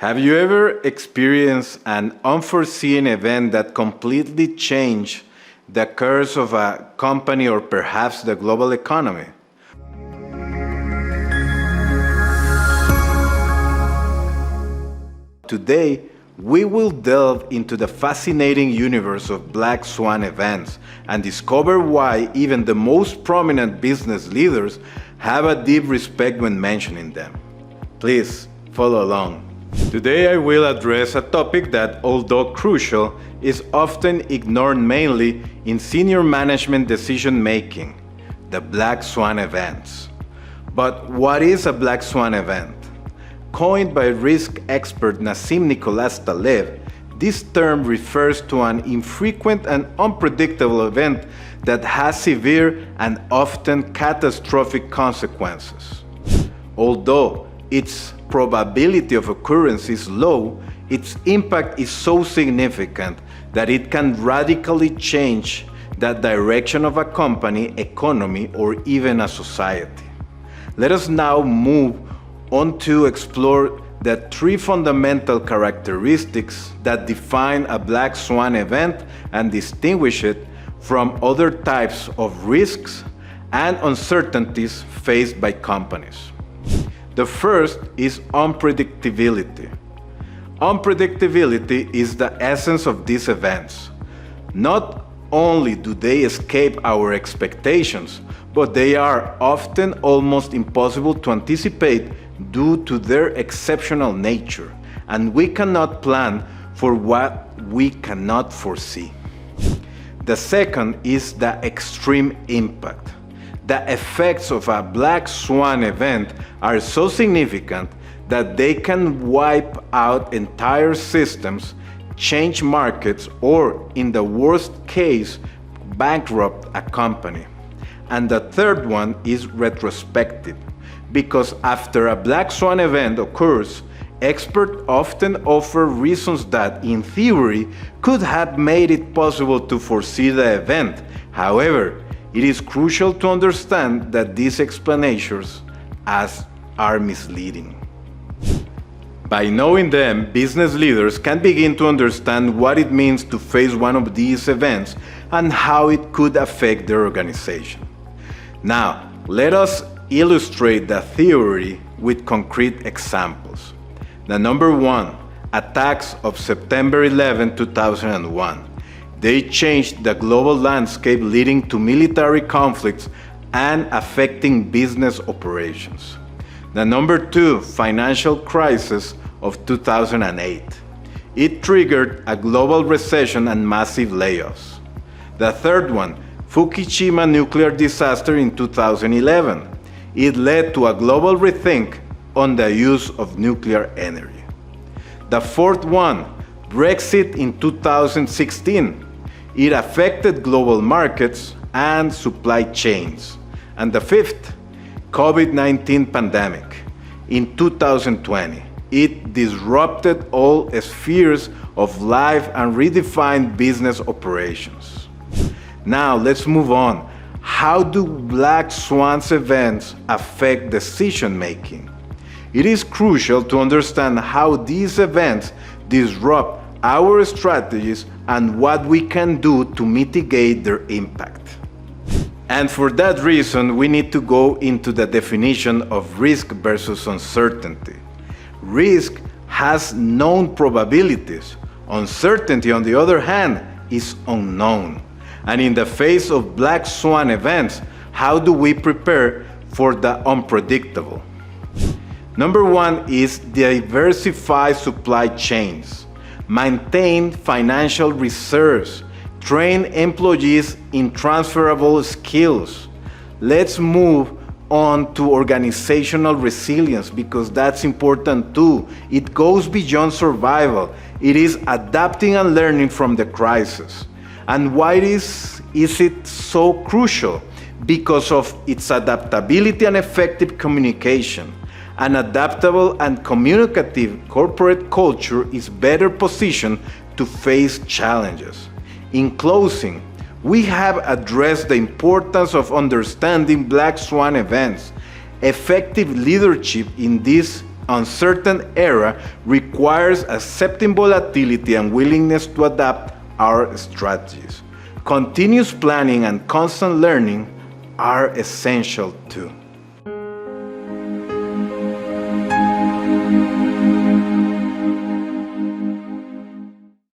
Have you ever experienced an unforeseen event that completely changed the course of a company or perhaps the global economy? Today, we will delve into the fascinating universe of black swan events and discover why even the most prominent business leaders have a deep respect when mentioning them. Please follow along. Today I will address a topic that, although crucial, is often ignored mainly in senior management decision-making: the black swan events. But what is a black swan event? Coined by risk expert Nassim Nicholas Taleb, this term refers to an infrequent and unpredictable event that has severe and often catastrophic consequences. Although its probability of occurrence is low, its impact is so significant that it can radically change the direction of a company, economy, or even a society. Let us now move on to explore the three fundamental characteristics that define a black swan event and distinguish it from other types of risks and uncertainties faced by companies. The first is unpredictability. Unpredictability is the essence of these events. Not only do they escape our expectations, but they are often almost impossible to anticipate due to their exceptional nature, and we cannot plan for what we cannot foresee. The second is the extreme impact. The effects of a black swan event are so significant that they can wipe out entire systems, change markets, or, in the worst case, bankrupt a company. And the third one is retrospective, because after a black swan event occurs, experts often offer reasons that, in theory, could have made it possible to foresee the event. However, it is crucial to understand that these explanations are misleading. By knowing them, business leaders can begin to understand what it means to face one of these events and how it could affect their organization. Now, let us illustrate the theory with concrete examples. The number one, attacks of September 11, 2001. They changed the global landscape, leading to military conflicts and affecting business operations. The number two, financial crisis of 2008. It triggered a global recession and massive layoffs. The third one, Fukushima nuclear disaster in 2011. It led to a global rethink on the use of nuclear energy. The fourth one, Brexit in 2016. It affected global markets and supply chains. And the fifth, COVID-19 pandemic in 2020. It disrupted all spheres of life and redefined business operations. Now let's move on. How do black swan events affect decision making? It is crucial to understand how these events disrupt our strategies and what we can do to mitigate their impact. And for that reason, we need to go into the definition of risk versus uncertainty. Risk has known probabilities. Uncertainty, on the other hand, is unknown. And in the face of black swan events, how do we prepare for the unpredictable? Number one is diversify supply chains. Maintain financial reserves. Train employees in transferable skills. Let's move on to organizational resilience, because that's important too. It goes beyond survival. It is adapting and learning from the crisis. And why is it so crucial? Because of its adaptability and effective communication. An adaptable and communicative corporate culture is better positioned to face challenges. In closing, we have addressed the importance of understanding black swan events. Effective leadership in these uncertain era requires accepting volatility and willingness to adapt our strategies. Continuous planning and constant learning are essential too.